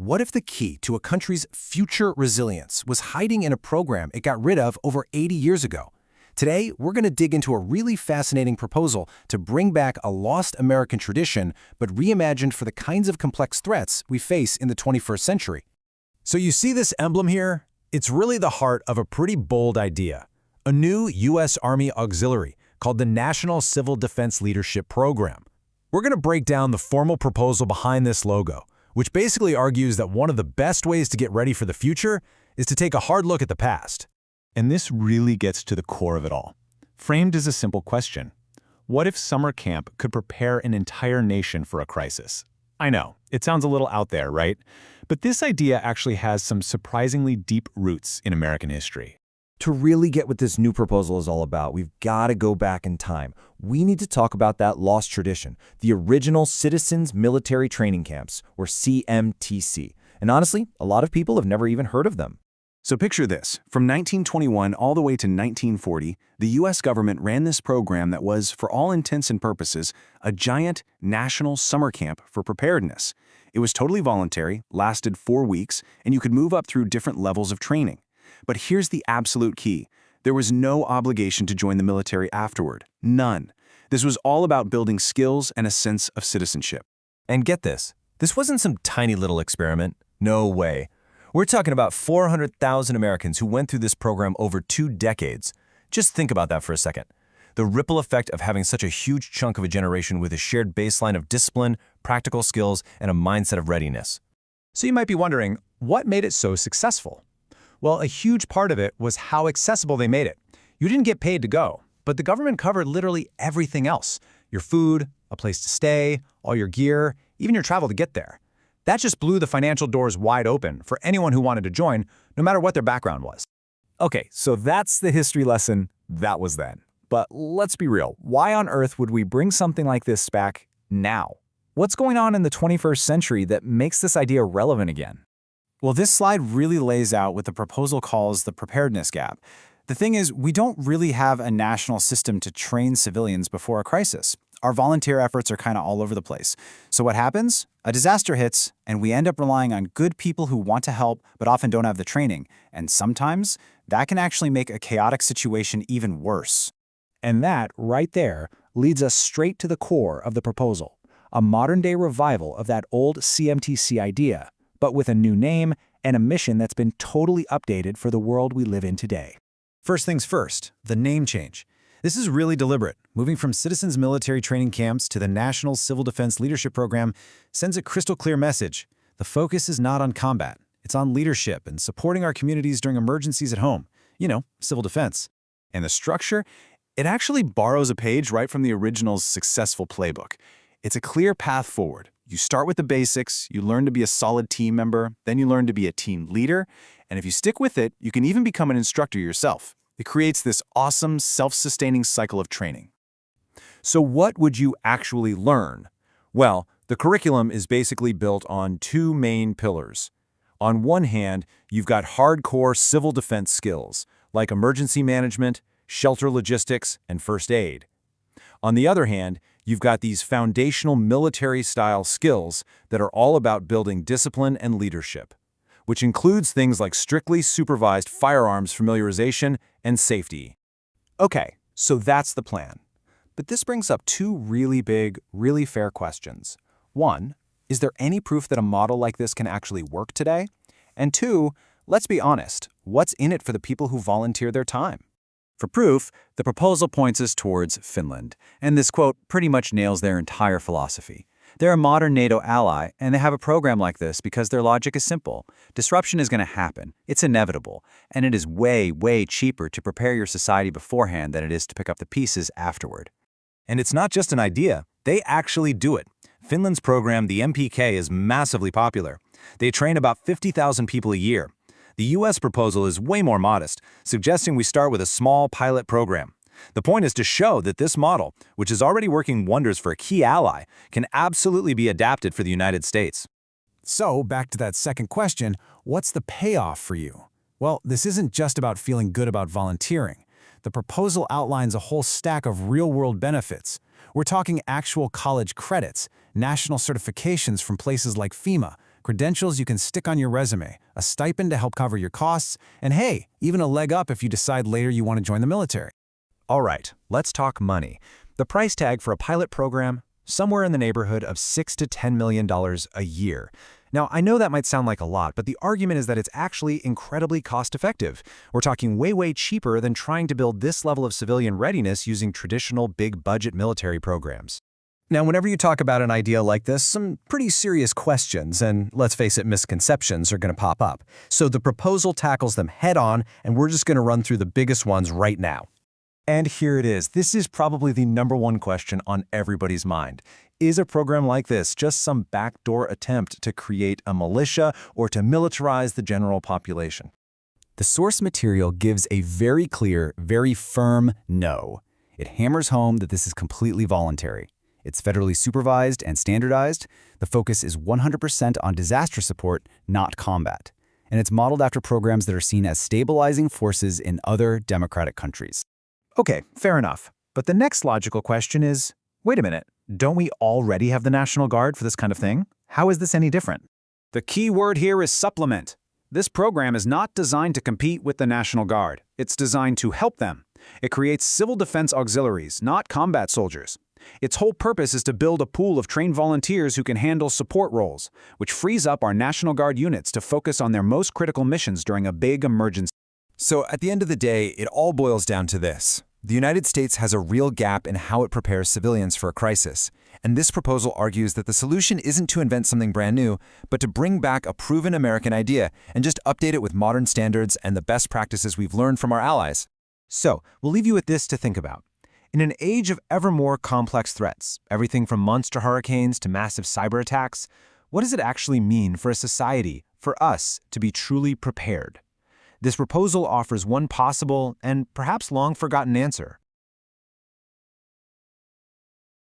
What if the key to a country's future resilience was hiding in a program it got rid of over 80 years ago? Today, we're going to dig into a really fascinating proposal to bring back a lost American tradition, but reimagined for the kinds of complex threats we face in the 21st century. So you see this emblem here? It's really the heart of a pretty bold idea. A new U.S. Army auxiliary called the National Civil Defense Leadership Program. We're going to break down the formal proposal behind this logo, which basically argues that one of the best ways to get ready for the future is to take a hard look at the past. And this really gets to the core of it all. Framed as a simple question: what if summer camp could prepare an entire nation for a crisis? I know, it sounds a little out there, right? But this idea actually has some surprisingly deep roots in American history. To really get what this new proposal is all about, we've got to go back in time. We need to talk about that lost tradition, the original Citizens Military Training Camps, or CMTC. And honestly, a lot of people have never even heard of them. So picture this. From 1921 all the way to 1940, the U.S. government ran this program that was, for all intents and purposes, a giant national summer camp for preparedness. It was totally voluntary, lasted 4 weeks, and you could move up through different levels of training. But here's the absolute key. There was no obligation to join the military afterward. None. This was all about building skills and a sense of citizenship. And get this, this wasn't some tiny little experiment. No way. We're talking about 400,000 Americans who went through this program over 2 decades. Just think about that for a second. The ripple effect of having such a huge chunk of a generation with a shared baseline of discipline, practical skills, and a mindset of readiness. So you might be wondering, what made it so successful? Well, a huge part of it was how accessible they made it. You didn't get paid to go, but the government covered literally everything else: your food, a place to stay, all your gear, even your travel to get there. That just blew the financial doors wide open for anyone who wanted to join, no matter what their background was. Okay, so that's the history lesson. That was then. But let's be real. Why on earth would we bring something like this back now? What's going on in the 21st century that makes this idea relevant again? Well, this slide really lays out what the proposal calls the preparedness gap. The thing is, we don't really have a national system to train civilians before a crisis. Our volunteer efforts are kind of all over the place. So what happens? A disaster hits, and we end up relying on good people who want to help but often don't have the training. And sometimes, that can actually make a chaotic situation even worse. And that, right there, leads us straight to the core of the proposal, a modern-day revival of that old CMTC idea, but with a new name and a mission that's been totally updated for the world we live in today. First things first, the name change. This is really deliberate. Moving from Citizens Military Training Camps to the National Civil Defense Leadership Program sends a crystal clear message. The focus is not on combat. It's on leadership and supporting our communities during emergencies at home. You know, civil defense. And the structure? It actually borrows a page right from the original's successful playbook. It's a clear path forward. You start with the basics, you learn to be a solid team member, then you learn to be a team leader, and if you stick with it, you can even become an instructor yourself. It creates this awesome, self-sustaining cycle of training. So what would you actually learn? Well, the curriculum is basically built on 2 main pillars. On one hand, you've got hardcore civil defense skills, like emergency management, shelter logistics, and first aid. On the other hand, you've got these foundational military-style skills that are all about building discipline and leadership, which includes things like strictly supervised firearms familiarization and safety. Okay, so that's the plan. But this brings up 2 really big, really fair questions. 1, is there any proof that a model like this can actually work today? And 2, let's be honest, what's in it for the people who volunteer their time? For proof, the proposal points us towards Finland, and this quote pretty much nails their entire philosophy. They're a modern NATO ally, and they have a program like this because their logic is simple. Disruption is going to happen. It's inevitable, and it is way, way cheaper to prepare your society beforehand than it is to pick up the pieces afterward. And it's not just an idea. They actually do it. Finland's program, the MPK, is massively popular. They train about 50,000 people a year. The U.S. proposal is way more modest, suggesting we start with a small pilot program. The point is to show that this model, which is already working wonders for a key ally, can absolutely be adapted for the United States. So, back to that second question, what's the payoff for you? Well, this isn't just about feeling good about volunteering. The proposal outlines a whole stack of real-world benefits. We're talking actual college credits, national certifications from places like FEMA, credentials you can stick on your resume, a stipend to help cover your costs, and hey, even a leg up if you decide later you want to join the military. All right, let's talk money. The price tag for a pilot program, somewhere in the neighborhood of $6 to $10 million a year. Now, I know that might sound like a lot, but the argument is that it's actually incredibly cost-effective. We're talking way cheaper than trying to build this level of civilian readiness using traditional big-budget military programs. Now, whenever you talk about an idea like this, some pretty serious questions and, let's face it, misconceptions are going to pop up. So the proposal tackles them head-on, and we're just going to run through the biggest ones right now. And here it is. This is probably the #1 question on everybody's mind. Is a program like this just some backdoor attempt to create a militia or to militarize the general population? The source material gives a very clear, very firm no. It hammers home that this is completely voluntary. It's federally supervised and standardized. The focus is 100% on disaster support, not combat. And it's modeled after programs that are seen as stabilizing forces in other democratic countries. Okay, fair enough. But the next logical question is, wait a minute, don't we already have the National Guard for this kind of thing? How is this any different? The key word here is supplement. This program is not designed to compete with the National Guard. It's designed to help them. It creates civil defense auxiliaries, not combat soldiers. Its whole purpose is to build a pool of trained volunteers who can handle support roles, which frees up our National Guard units to focus on their most critical missions during a big emergency. So at the end of the day, it all boils down to this. The United States has a real gap in how it prepares civilians for a crisis. And this proposal argues that the solution isn't to invent something brand new, but to bring back a proven American idea and just update it with modern standards and the best practices we've learned from our allies. So, we'll leave you with this to think about. In an age of ever more complex threats, everything from monster hurricanes to massive cyber attacks, what does it actually mean for a society, for us, to be truly prepared? This proposal offers one possible and perhaps long-forgotten answer.